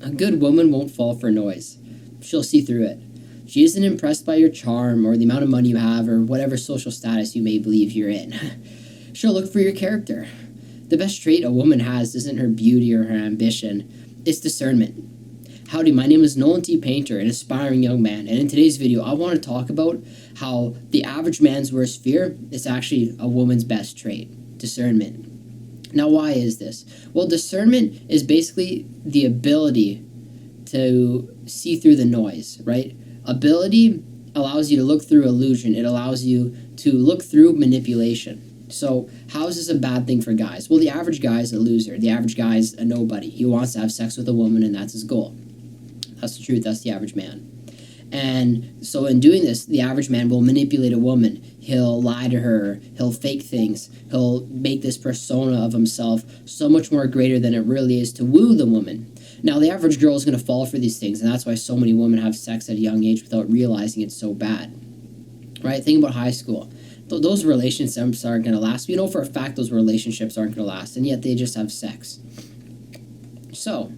A good woman won't fall for noise. She'll see through it. She isn't impressed by your charm or the amount of money you have or whatever social status you may believe you're in. She'll look for your character. The best trait a woman has isn't her beauty or her ambition. It's discernment. Howdy, my name is Nolan T. Painter, an aspiring young man, and in today's video I want to talk about how the average man's worst fear is actually a woman's best trait, discernment. Now, why is this? Well, discernment is basically the ability to see through the noise, right? Ability allows you to look through illusion. It allows you to look through manipulation. So how is this a bad thing for guys? Well, the average guy is a loser. The average guy is a nobody. He wants to have sex with a woman, and that's his goal. That's the truth. That's the average man. And so in doing this, the average man will manipulate a woman. He'll lie to her. He'll fake things. He'll make this persona of himself so much more greater than it really is to woo the woman. Now, the average girl is going to fall for these things, and that's why so many women have sex at a young age without realizing it's so bad. Right? Think about high school. Those relationships aren't going to last. We know for a fact those relationships aren't going to last, and yet they just have sex. So,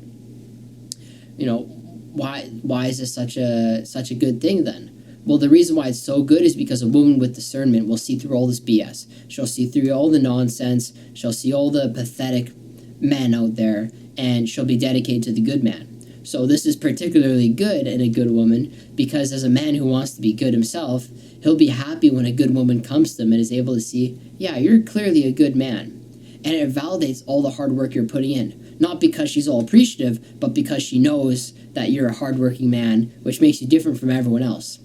why is this such a good thing then? Well, the reason why it's so good is because a woman with discernment will see through all this BS. She'll see through all the nonsense. She'll see all the pathetic men out there, and she'll be dedicated to the good man. So this is particularly good in a good woman because as a man who wants to be good himself, he'll be happy when a good woman comes to him and is able to see, yeah, you're clearly a good man. And it validates all the hard work you're putting in. Not because she's all appreciative, but because she knows that you're a hardworking man, which makes you different from everyone else.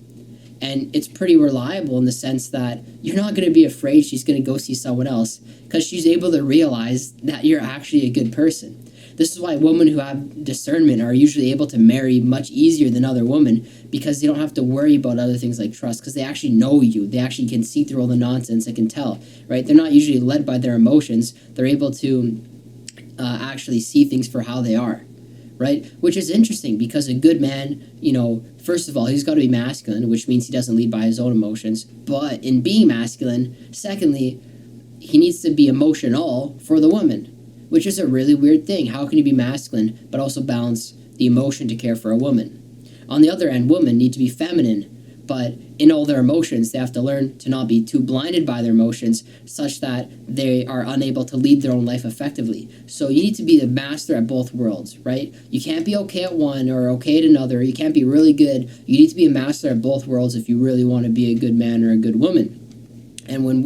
And it's pretty reliable in the sense that you're not going to be afraid she's going to go see someone else because she's able to realize that you're actually a good person. This is why women who have discernment are usually able to marry much easier than other women because they don't have to worry about other things like trust because they actually know you. They actually can see through all the nonsense and can tell, right? They're not usually led by their emotions. They're able to actually see things for how they are, right? Which is interesting because a good man, first of all, he's got to be masculine, which means he doesn't lead by his own emotions. But in being masculine, secondly, he needs to be emotional for the woman, which is a really weird thing. How can you be masculine but also balance the emotion to care for a woman? On the other end, women need to be feminine, but in all their emotions, they have to learn to not be too blinded by their emotions such that they are unable to lead their own life effectively. So you need to be the master at both worlds, right? You can't be okay at one or okay at another. You can't be really good. You need to be a master at both worlds if you really want to be a good man or a good woman. And when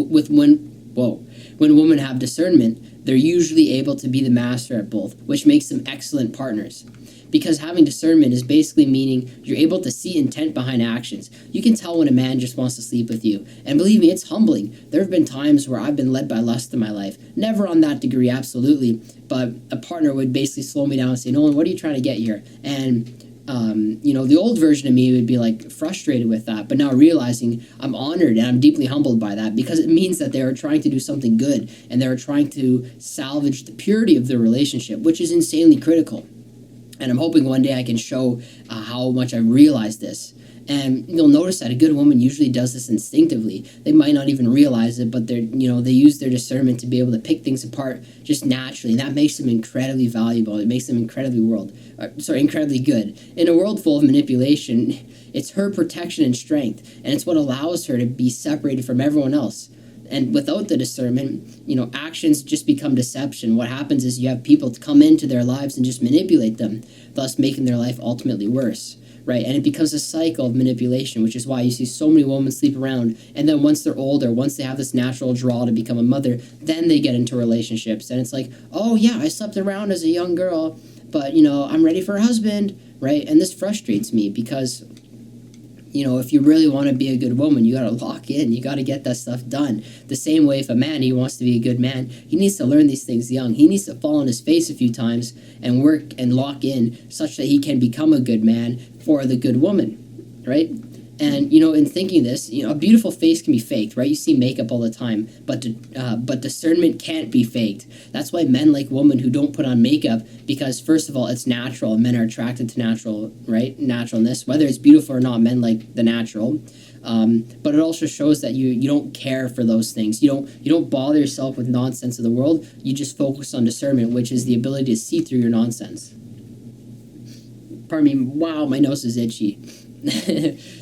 women have discernment, they're usually able to be the master at both, which makes them excellent partners. Because having discernment is basically meaning you're able to see intent behind actions. You can tell when a man just wants to sleep with you. And believe me, it's humbling. There have been times where I've been led by lust in my life. Never on that degree, absolutely. But a partner would basically slow me down and say, Nolan, what are you trying to get here? And the old version of me would be like frustrated with that, but now realizing I'm honored and I'm deeply humbled by that because it means that they are trying to do something good and they're trying to salvage the purity of their relationship, which is insanely critical. And I'm hoping one day I can show how much I realized this. And you'll notice that a good woman usually does this instinctively. They might not even realize it, but they use their discernment to be able to pick things apart just naturally. And that makes them incredibly valuable. It makes them incredibly good. In a world full of manipulation, it's her protection and strength. And it's what allows her to be separated from everyone else. And without the discernment, actions just become deception. What happens is you have people to come into their lives and just manipulate them, thus making their life ultimately worse, right? And it becomes a cycle of manipulation, which is why you see so many women sleep around. And then once they're older, once they have this natural draw to become a mother, then they get into relationships. And it's like, oh yeah, I slept around as a young girl, but I'm ready for a husband, right? And this frustrates me because if you really want to be a good woman, you got to lock in. You got to get that stuff done. The same way if a man, he wants to be a good man, he needs to learn these things young. He needs to fall on his face a few times and work and lock in such that he can become a good man for the good woman, right? And, in thinking this, a beautiful face can be faked, right? You see makeup all the time, but discernment can't be faked. That's why men like women who don't put on makeup, because first of all, it's natural. Men are attracted to natural, right? Naturalness. Whether it's beautiful or not, men like the natural. But it also shows that you don't care for those things. You don't bother yourself with nonsense of the world. You just focus on discernment, which is the ability to see through your nonsense. Pardon me, wow, my nose is itchy.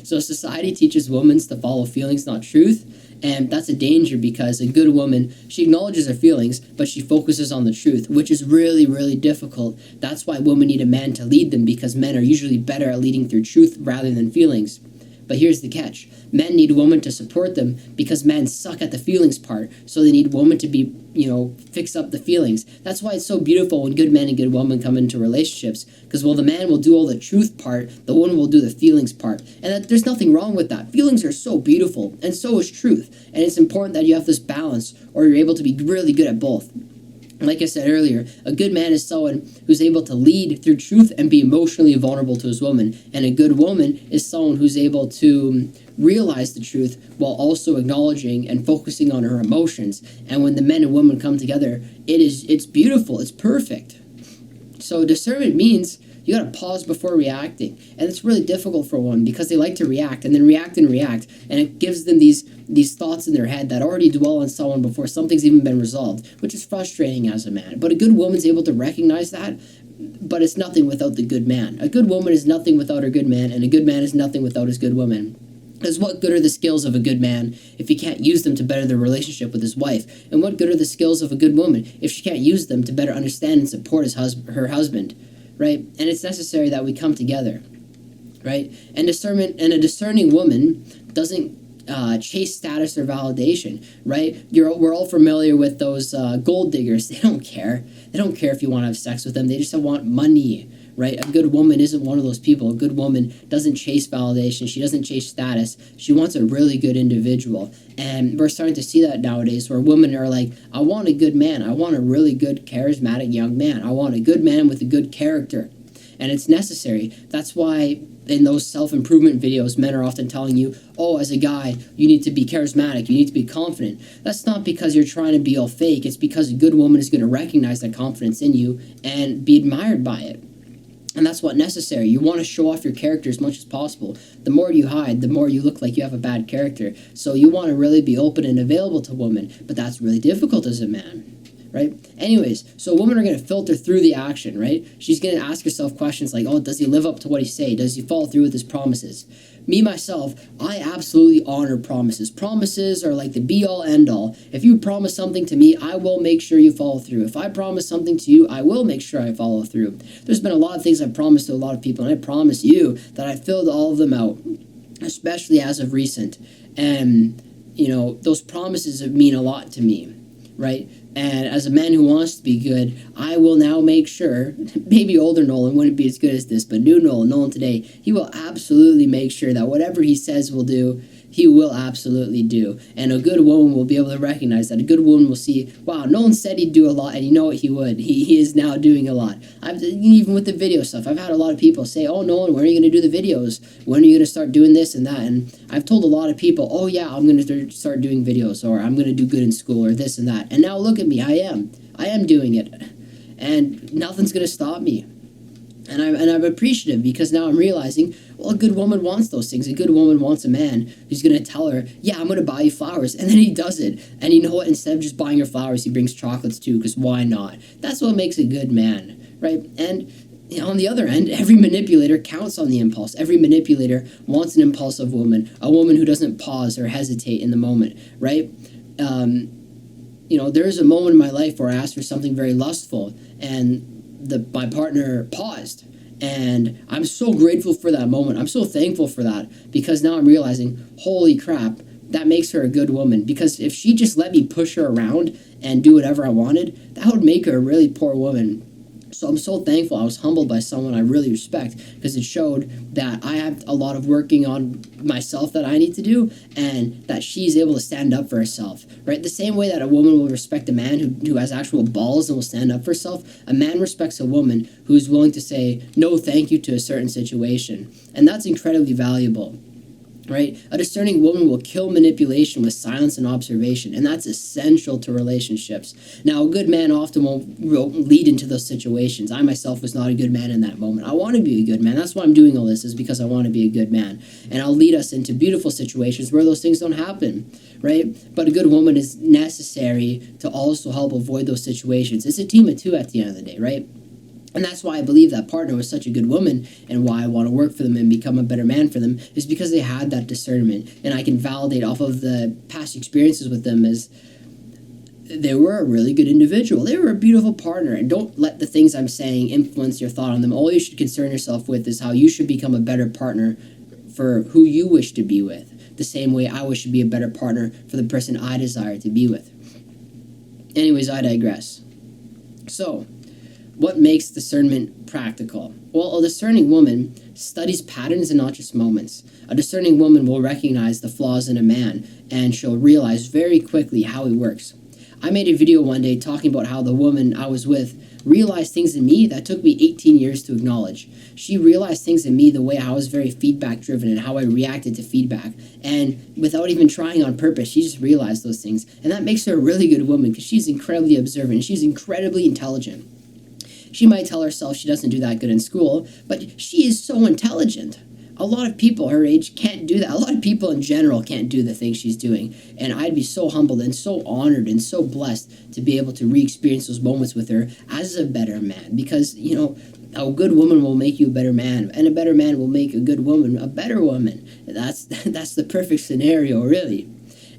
So society teaches women to follow feelings, not truth. And that's a danger because a good woman, she acknowledges her feelings, but she focuses on the truth, which is really, really difficult. That's why women need a man to lead them, because men are usually better at leading through truth rather than feelings. But here's the catch. Men need women to support them because men suck at the feelings part. So they need women to be, fix up the feelings. That's why it's so beautiful when good men and good women come into relationships. Because while the man will do all the truth part, the woman will do the feelings part. And there's nothing wrong with that. Feelings are so beautiful, and so is truth. And it's important that you have this balance, or you're able to be really good at both. Like I said earlier, a good man is someone who's able to lead through truth and be emotionally vulnerable to his woman. And a good woman is someone who's able to realize the truth while also acknowledging and focusing on her emotions. And when the men and women come together, it's beautiful, it's perfect. So discernment means you gotta pause before reacting. And it's really difficult for one because they like to react and then react and react. And it gives them these thoughts in their head that already dwell on someone before something's even been resolved, which is frustrating as a man. But a good woman's able to recognize that, but it's nothing without the good man. A good woman is nothing without her good man, and a good man is nothing without his good woman. Because what good are the skills of a good man if he can't use them to better the relationship with his wife? And what good are the skills of a good woman if she can't use them to better understand and support her husband? Right? And it's necessary that we come together. Right? And a discerning woman doesn't chase status or validation, right? We're all familiar with those gold diggers. They don't care. They don't care if you want to have sex with them. They just want money, right? A good woman isn't one of those people. A good woman doesn't chase validation. She doesn't chase status. She wants a really good individual. And we're starting to see that nowadays where women are like, I want a good man. I want a really good, charismatic young man. I want a good man with a good character. And it's necessary. That's why in those self-improvement videos, men are often telling you, oh, as a guy, you need to be charismatic, you need to be confident. That's not because you're trying to be all fake. It's because a good woman is going to recognize that confidence in you and be admired by it. And that's what's necessary. You want to show off your character as much as possible. The more you hide, the more you look like you have a bad character. So you want to really be open and available to women, but that's really difficult as a man. Right? Anyways, so women are going to filter through the action, right? She's going to ask herself questions like, oh, does he live up to what he say? Does he follow through with his promises? Me, myself, I absolutely honor promises. Promises are like the be-all, end-all. If you promise something to me, I will make sure you follow through. If I promise something to you, I will make sure I follow through. There's been a lot of things I've promised to a lot of people, and I promise you that I filled all of them out, especially as of recent. And, those promises mean a lot to me, right? And as a man who wants to be good, I will now make sure, maybe older Nolan wouldn't be as good as this, but new Nolan today, he will absolutely make sure that whatever he says will do, he will absolutely do. And a good woman will be able to recognize that. A good woman will see, wow, Nolan said he'd do a lot, and you know what, he would. He is now doing a lot. Even with the video stuff, I've had a lot of people say, oh, Nolan, when are you going to do the videos? When are you going to start doing this and that? And I've told a lot of people, oh, yeah, I'm going to start doing videos, or I'm going to do good in school, or this and that. And now look at me, I am doing it. And nothing's going to stop me. And I'm appreciative because now I'm realizing, well, a good woman wants those things. A good woman wants a man who's going to tell her, yeah, I'm going to buy you flowers. And then he does it. And you know what? Instead of just buying her flowers, he brings chocolates too, because why not? That's what makes a good man, right? And on the other end, every manipulator counts on the impulse. Every manipulator wants an impulsive woman, a woman who doesn't pause or hesitate in the moment, right? There is a moment in my life where I asked for something very lustful, and my partner paused, and I'm so grateful for that moment. I'm so thankful for that, because now I'm realizing, holy crap, that makes her a good woman. Because if she just let me push her around and do whatever I wanted, that would make her a really poor woman. So I'm so thankful I was humbled by someone I really respect, because it showed that I have a lot of working on myself that I need to do, and that she's able to stand up for herself, right? The same way that a woman will respect a man who has actual balls and will stand up for herself, a man respects a woman who's willing to say no thank you to a certain situation. And that's incredibly valuable. Right? A discerning woman will kill manipulation with silence and observation, and that's essential to relationships. Now, a good man often won't lead into those situations. I myself was not a good man in that moment. I want to be a good man. That's why I'm doing all this, is because I want to be a good man. And I'll lead us into beautiful situations where those things don't happen, right? But a good woman is necessary to also help avoid those situations. It's a team of two at the end of the day, right? And that's why I believe that partner was such a good woman, and why I want to work for them and become a better man for them, is because they had that discernment. And I can validate off of the past experiences with them as they were a really good individual. They were a beautiful partner. And don't let the things I'm saying influence your thought on them. All you should concern yourself with is how you should become a better partner for who you wish to be with. The same way I wish to be a better partner for the person I desire to be with. Anyways, I digress. So, what makes discernment practical? Well, a discerning woman studies patterns and not just moments. A discerning woman will recognize the flaws in a man, and she'll realize very quickly how he works. I made a video one day talking about how the woman I was with realized things in me that took me 18 years to acknowledge. She realized things in me the way I was very feedback driven and how I reacted to feedback. And without even trying on purpose, she just realized those things. And that makes her a really good woman because she's incredibly observant. She's incredibly intelligent. She might tell herself she doesn't do that good in school, but she is so intelligent. A lot of people her age can't do that. A lot of people in general can't do the things she's doing. And I'd be so humbled and so honored and so blessed to be able to re-experience those moments with her as a better man. Because, a good woman will make you a better man, and a better man will make a good woman a better woman. That's the perfect scenario, really.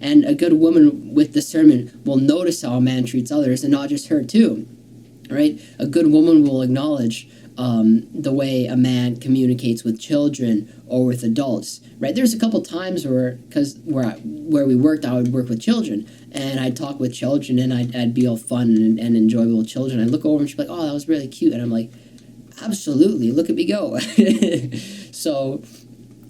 And a good woman with discernment will notice how a man treats others, and not just her too. Right? A good woman will acknowledge the way a man communicates with children or with adults. Right? There's a couple times where we worked, I would work with children, and I'd talk with children, and I'd be all fun and enjoyable with children. I'd look over and she'd be like, "Oh, that was really cute," and I'm like, "Absolutely, look at me go." So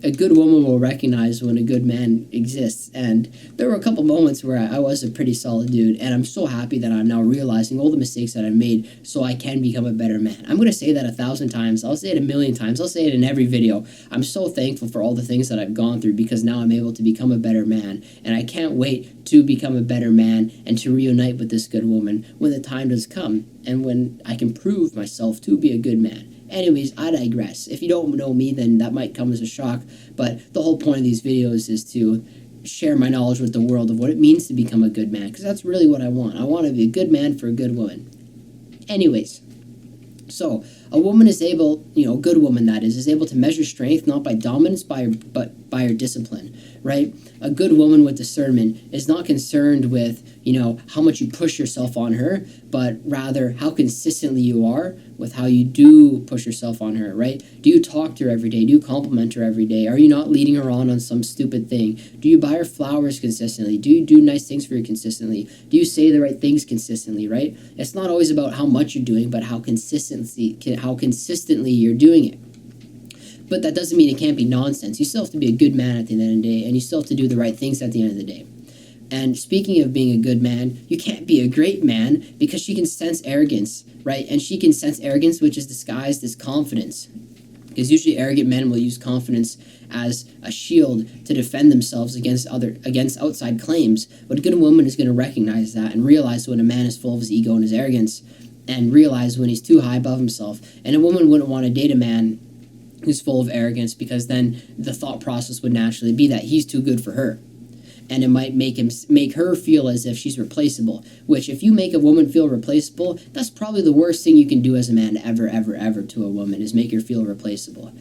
a good woman will recognize when a good man exists. And there were a couple moments where I was a pretty solid dude, and I'm so happy that I'm now realizing all the mistakes that I made so I can become a better man. I'm going to say that 1,000 times. I'll say it 1,000,000 times. I'll say it in every video. I'm so thankful for all the things that I've gone through, because now I'm able to become a better man. And I can't wait to become a better man and to reunite with this good woman when the time does come, and when I can prove myself to be a good man. Anyways, I digress. If you don't know me, then that might come as a shock, but the whole point of these videos is to share my knowledge with the world of what it means to become a good man, because that's really what I want. I want to be a good man for a good woman. Anyways, so a woman is able, a good woman that is able to measure strength not by dominance, but by her discipline, right? A good woman with discernment is not concerned with, how much you push yourself on her, but rather how consistently you are with how you do push yourself on her, right? Do you talk to her every day? Do you compliment her every day? Are you not leading her on some stupid thing? Do you buy her flowers consistently? Do you do nice things for her consistently? Do you say the right things consistently, right? It's not always about how much you're doing, but how consistently you're doing it. But that doesn't mean it can't be nonsense. You still have to be a good man at the end of the day, and you still have to do the right things at the end of the day. And speaking of being a good man, you can't be a great man because she can sense arrogance, right? And she can sense arrogance, which is disguised as confidence. Because usually arrogant men will use confidence as a shield to defend themselves against outside claims. But a good woman is going to recognize that and realize when a man is full of his ego and his arrogance, and realize when he's too high above himself. And a woman wouldn't want to date a man who's full of arrogance, because then the thought process would naturally be that he's too good for her. And it might make her feel as if she's replaceable, which if you make a woman feel replaceable, that's probably the worst thing you can do as a man ever to a woman, is make her feel replaceable.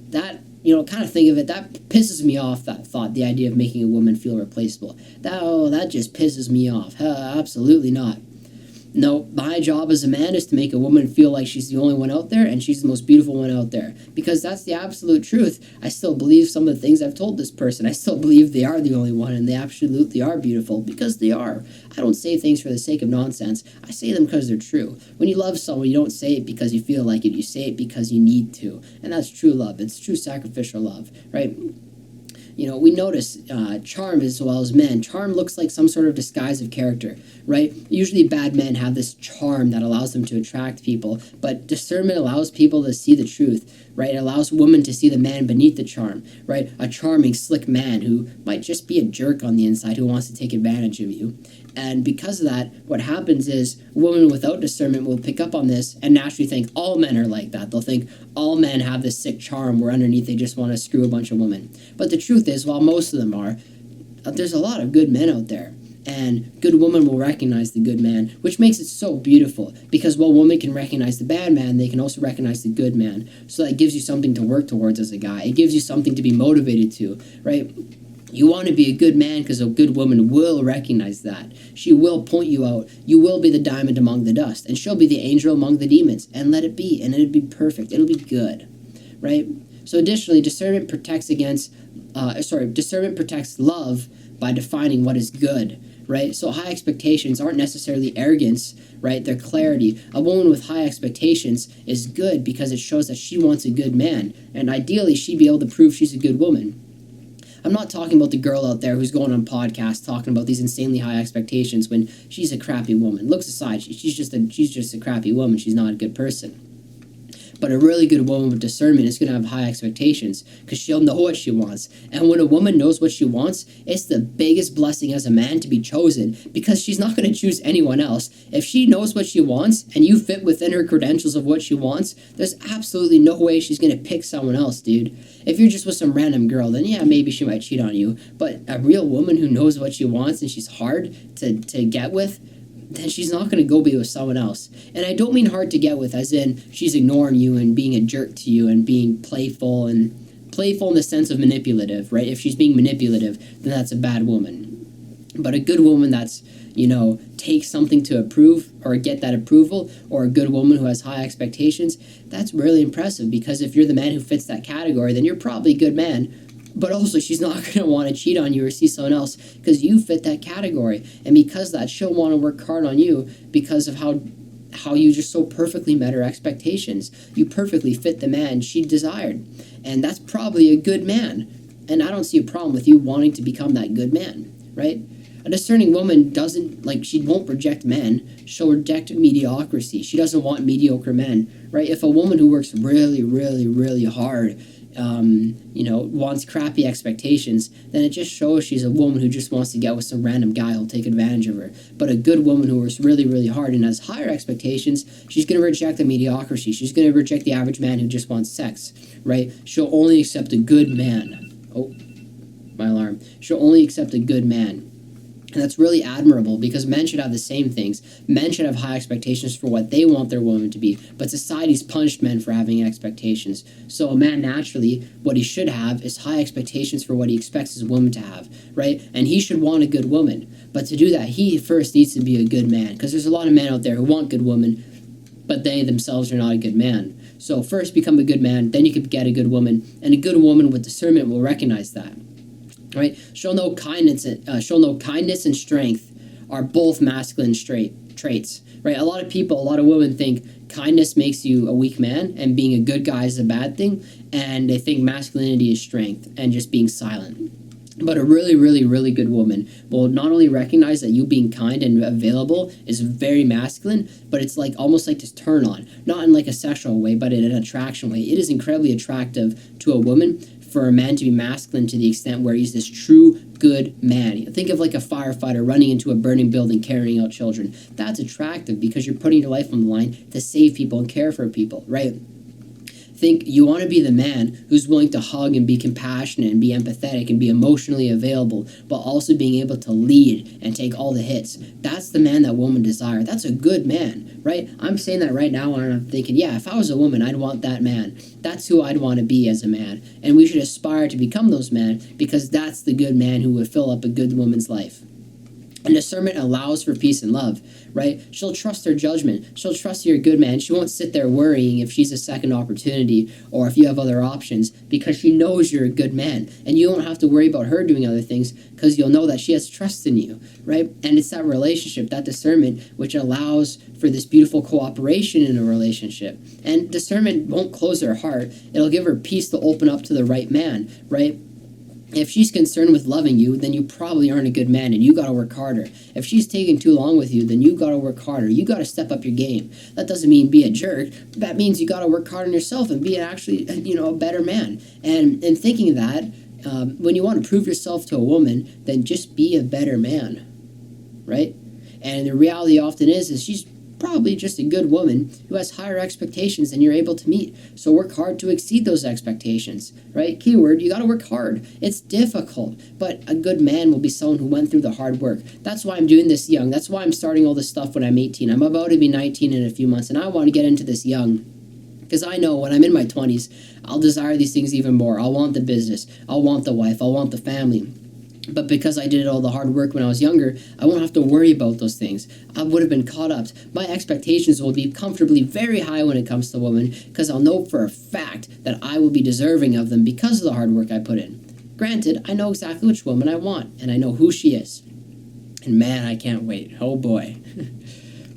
That, kind of think of it, that pisses me off, that thought, the idea of making a woman feel replaceable. That just pisses me off. Absolutely not. No, my job as a man is to make a woman feel like she's the only one out there and she's the most beautiful one out there. Because that's the absolute truth. I still believe some of the things I've told this person. I still believe they are the only one and they absolutely are beautiful, because they are. I don't say things for the sake of nonsense. I say them because they're true. When you love someone, you don't say it because you feel like it. You say it because you need to. And that's true love. It's true sacrificial love, right? We notice charm as well as men. Charm looks like some sort of disguise of character, right? Usually bad men have this charm that allows them to attract people, but discernment allows people to see the truth, right? It allows women to see the man beneath the charm, right? A charming, slick man who might just be a jerk on the inside who wants to take advantage of you. And because of that, what happens is a woman without discernment will pick up on this and naturally think all men are like that. They'll think all men have this sick charm where underneath they just want to screw a bunch of women. But the truth is, while most of them are, there's a lot of good men out there. And good woman will recognize the good man, which makes it so beautiful, because while women can recognize the bad man, they can also recognize the good man. So that gives you something to work towards as a guy. It gives you something to be motivated to, right? You want to be a good man because a good woman will recognize that. She will point you out. You will be the diamond among the dust, and she'll be the angel among the demons. And let it be, and it'll be perfect. It'll be good, right? So additionally, discernment protects love by defining what is good, right? So high expectations aren't necessarily arrogance, right? They're clarity. A woman with high expectations is good because it shows that she wants a good man, and ideally she'd be able to prove she's a good woman. I'm not talking about the girl out there who's going on podcasts talking about these insanely high expectations when she's a crappy woman. Looks aside, she's just a crappy woman. She's not a good person. But a really good woman with discernment is going to have high expectations because she'll know what she wants. And when a woman knows what she wants, it's the biggest blessing as a man to be chosen, because she's not going to choose anyone else. If she knows what she wants and you fit within her credentials of what she wants, there's absolutely no way she's going to pick someone else, dude. If you're just with some random girl, then yeah, maybe she might cheat on you. But a real woman who knows what she wants and she's hard to get with, then she's not going to go be with someone else. And I don't mean hard to get with as in she's ignoring you and being a jerk to you and being playful in the sense of manipulative, right? If she's being manipulative, then that's a bad woman. But a good woman that's, takes something to approve or get that approval, or a good woman who has high expectations, that's really impressive, because if you're the man who fits that category, then you're probably a good man. But also, she's not going to want to cheat on you or see someone else because you fit that category. And because of that, she'll want to work hard on you because of how you just so perfectly met her expectations. You perfectly fit the man she desired. And that's probably a good man. And I don't see a problem with you wanting to become that good man, right? A discerning woman she won't reject men. She'll reject mediocrity. She doesn't want mediocre men, right? If a woman who works really, really, really hard wants crappy expectations, then it just shows she's a woman who just wants to get with some random guy who'll take advantage of her. But a good woman who works really, really hard and has higher expectations, she's going to reject the mediocrity. She's going to reject the average man who just wants sex, right? She'll only accept a good man. Oh, my alarm. She'll only accept a good man. And that's really admirable, because men should have the same things. Men should have high expectations for what they want their woman to be, but society's punished men for having expectations. So a man, naturally, what he should have is high expectations for what he expects his woman to have, right? And he should want a good woman. But to do that, he first needs to be a good man, because there's a lot of men out there who want good women, but they themselves are not a good man. So first become a good man, then you can get a good woman, and a good woman with discernment will recognize that. Right? She'll know kindness and strength are both masculine traits. Right? A lot of women think kindness makes you a weak man and being a good guy is a bad thing, and they think masculinity is strength and just being silent. But a really, really, really good woman will not only recognize that you being kind and available is very masculine, but it's almost like this turn on. Not in a sexual way, but in an attraction way. It is incredibly attractive to a woman for a man to be masculine to the extent where he's this true good man. Think of a firefighter running into a burning building carrying out children. That's attractive because you're putting your life on the line to save people and care for people, right? Think you want to be the man who's willing to hug and be compassionate and be empathetic and be emotionally available, but also being able to lead and take all the hits. That's the man that women desire. That's a good man, right? I'm saying that right now, and I'm thinking, yeah, if I was a woman, I'd want that man. That's who I'd want to be as a man. And we should aspire to become those men, because that's the good man who would fill up a good woman's life. And discernment allows for peace and love, right? She'll trust her judgment. She'll trust you're a good man. She won't sit there worrying if she's a second opportunity or if you have other options, because she knows you're a good man. And you don't have to worry about her doing other things, because you'll know that she has trust in you, right? And it's that relationship, that discernment, which allows for this beautiful cooperation in a relationship. And discernment won't close her heart. It'll give her peace to open up to the right man, right? If she's concerned with loving you, then you probably aren't a good man, and you got to work harder. If she's taking too long with you, then you got to work harder. You got to step up your game. That doesn't mean be a jerk. That means you got to work hard on yourself and be a better man. And thinking that, when you want to prove yourself to a woman, then just be a better man, right? And the reality often is probably just a good woman who has higher expectations than you're able to meet. So work hard to exceed those expectations, right? Keyword, you got to work hard. It's difficult, but a good man will be someone who went through the hard work. That's why I'm doing this young. That's why I'm starting all this stuff when I'm 18. I'm about to be 19 in a few months, and I want to get into this young. Because I know when I'm in my 20s, I'll desire these things even more. I'll want the business. I'll want the wife. I'll want the family. But because I did all the hard work when I was younger, I won't have to worry about those things. I would have been caught up. My expectations will be comfortably very high when it comes to women, because I'll know for a fact that I will be deserving of them because of the hard work I put in. Granted, I know exactly which woman I want, and I know who she is. And man, I can't wait. Oh boy.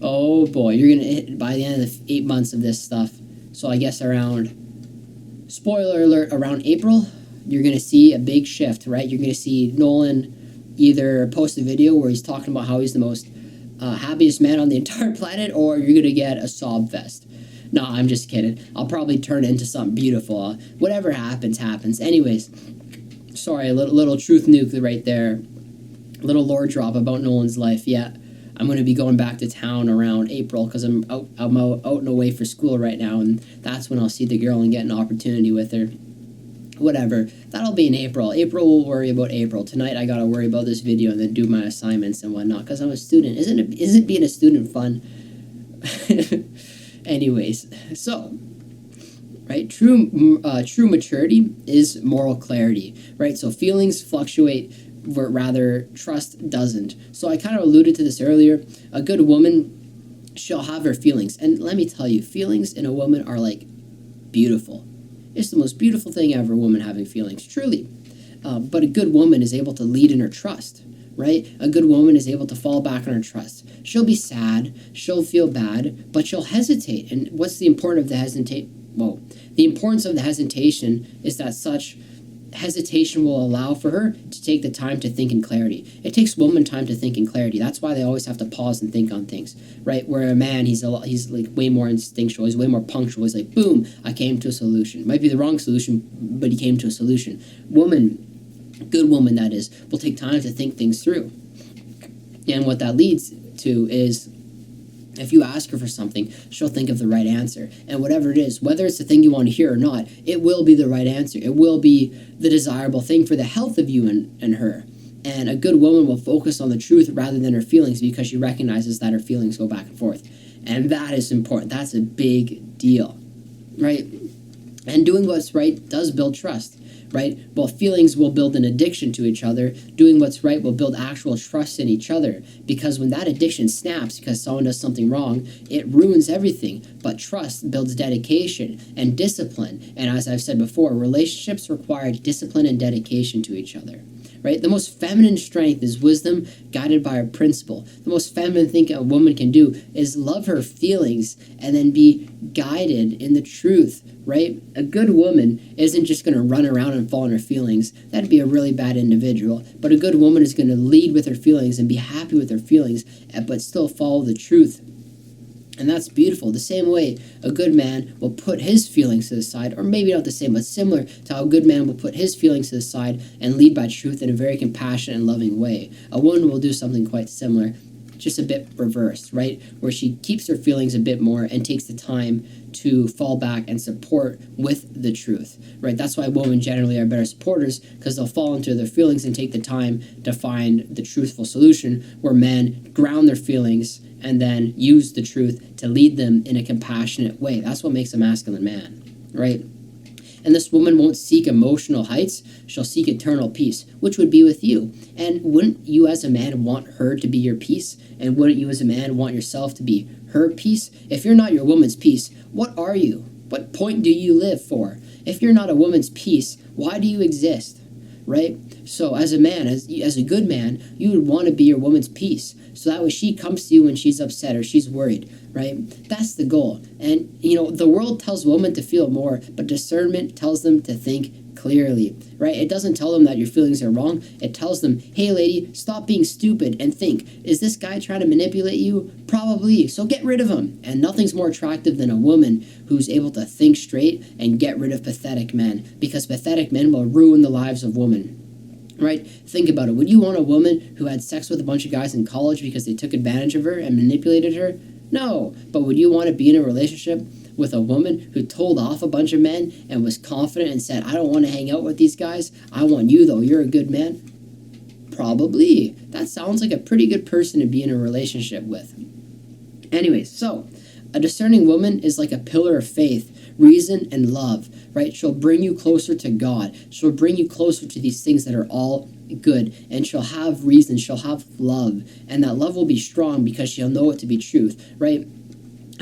Oh boy, you're going to hit by the end of the 8 months of this stuff. So I guess around, spoiler alert, around April, you're going to see a big shift, right? You're going to see Nolan either post a video where he's talking about how he's the most happiest man on the entire planet, or you're going to get a sob fest. No, I'm just kidding. I'll probably turn it into something beautiful. Whatever happens, happens. Anyways, sorry, a little truth nuke right there. A little lore drop about Nolan's life. Yeah, I'm going to be going back to town around April because I'm out and away for school right now, and that's when I'll see the girl and get an opportunity with her. Whatever, that'll be in April. April will worry about April. Tonight I gotta worry about this video and then do my assignments and whatnot because I'm a student. Isn't being a student fun? Anyways, so right, true maturity is moral clarity, right? So feelings fluctuate, but rather trust doesn't. So I kind of alluded to this earlier. A good woman, she'll have her feelings, and let me tell you, feelings in a woman are like beautiful. It's the most beautiful thing ever, a woman having feelings, truly. But a good woman is able to lead in her trust, right? A good woman is able to fall back on her trust. She'll be sad, she'll feel bad, but she'll hesitate. And what's the importance of the the importance of the hesitation is that such hesitation will allow for her to take the time to think in clarity. It takes women time to think in clarity. That's why they always have to pause and think on things, right? Where a man, he's like way more instinctual. He's way more punctual. He's like, boom, I came to a solution. Might be the wrong solution, but he came to a solution. Good woman that is, will take time to think things through. And what that leads to is, if you ask her for something, she'll think of the right answer. And whatever it is, whether it's the thing you want to hear or not, it will be the right answer. It will be the desirable thing for the health of you and her. And a good woman will focus on the truth rather than her feelings because she recognizes that her feelings go back and forth. And that is important. That's a big deal, right? And doing what's right does build trust, right? While feelings will build an addiction to each other, doing what's right will build actual trust in each other. Because when that addiction snaps because someone does something wrong, it ruins everything. But trust builds dedication and discipline. And as I've said before, relationships require discipline and dedication to each other. Right? The most feminine strength is wisdom guided by a principle. The most feminine thing a woman can do is love her feelings and then be guided in the truth, right? A good woman isn't just going to run around and fall in her feelings. That'd be a really bad individual. But a good woman is going to lead with her feelings and be happy with her feelings, but still follow the truth. And that's beautiful. The same way a good man will put his feelings to the side, or maybe not the same, but similar to how a good man will put his feelings to the side and lead by truth in a very compassionate and loving way. A woman will do something quite similar, just a bit reversed, right? Where she keeps her feelings a bit more and takes the time to fall back and support with the truth, right? That's why women generally are better supporters, because they'll fall into their feelings and take the time to find the truthful solution, where men ground their feelings and then use the truth to lead them in a compassionate way. That's what makes a masculine man, right? And this woman won't seek emotional heights, she'll seek eternal peace, which would be with you. And wouldn't you as a man want her to be your peace? And wouldn't you as a man want yourself to be her peace? If you're not your woman's peace, what are you? What point do you live for? If you're not a woman's peace, why do you exist? Right? So as a man, as a good man, you would want to be your woman's peace. So that way she comes to you when she's upset or she's worried, right? That's the goal. And, the world tells women to feel more, but discernment tells them to think clearly, right? It doesn't tell them that your feelings are wrong. It tells them, hey, lady, stop being stupid and think. Is this guy trying to manipulate you? Probably. So get rid of him. And nothing's more attractive than a woman who's able to think straight and get rid of pathetic men, because pathetic men will ruin the lives of women. Right? Think about it. Would you want a woman who had sex with a bunch of guys in college because they took advantage of her and manipulated her? No. But would you want to be in a relationship with a woman who told off a bunch of men and was confident and said, I don't want to hang out with these guys. I want you, though. You're a good man. Probably. That sounds like a pretty good person to be in a relationship with. Anyways, so a discerning woman is like a pillar of faith, reason, and love, right? She'll bring you closer to God. She'll bring you closer to these things that are all good, and she'll have reason, she'll have love, and that love will be strong because she'll know it to be truth, right?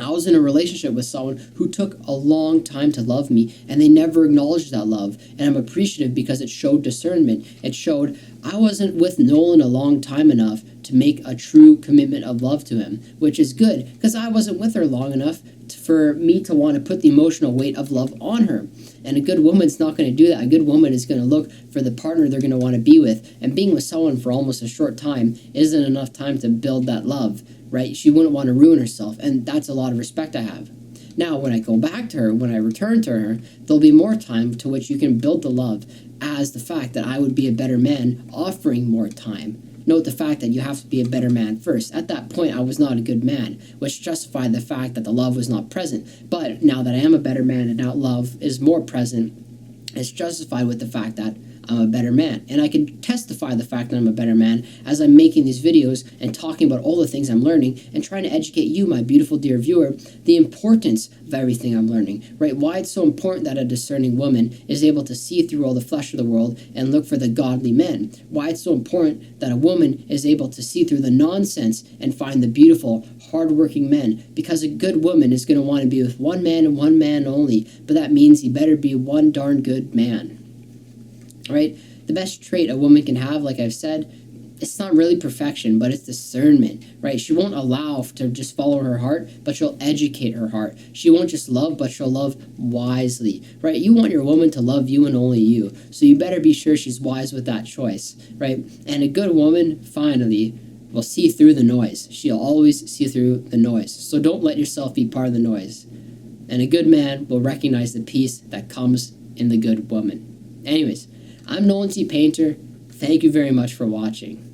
I was in a relationship with someone who took a long time to love me, and they never acknowledged that love. And I'm appreciative because it showed discernment. It showed I wasn't with Nolan a long time enough to make a true commitment of love to him, which is good because I wasn't with her long enough for me to want to put the emotional weight of love on her. And a good woman's not going to do that. A good woman is going to look for the partner they're going to want to be with. And being with someone for almost a short time isn't enough time to build that love, right? She wouldn't want to ruin herself. And that's a lot of respect I have. Now, when I go back to her, when I return to her, there'll be more time to which you can build the love as the fact that I would be a better man offering more time. Note the fact that you have to be a better man first. At that point, I was not a good man, which justified the fact that the love was not present. But now that I am a better man and now love is more present, it's justified with the fact that I'm a better man. And I can testify the fact that I'm a better man as I'm making these videos and talking about all the things I'm learning and trying to educate you, my beautiful dear viewer, the importance of everything I'm learning, right? Why it's so important that a discerning woman is able to see through all the flesh of the world and look for the godly men. Why it's so important that a woman is able to see through the nonsense and find the beautiful, hardworking men. Because a good woman is going to want to be with one man and one man only, but that means he better be one darn good man. Right? The best trait a woman can have, like I've said, it's not really perfection, but it's discernment, right? She won't allow to just follow her heart, but she'll educate her heart. She won't just love, but she'll love wisely, right? You want your woman to love you and only you, so you better be sure she's wise with that choice, right? And a good woman, finally, will see through the noise. She'll always see through the noise, so don't let yourself be part of the noise. And a good man will recognize the peace that comes in the good woman. Anyways, I'm Nolan T. Painter. Thank you very much for watching.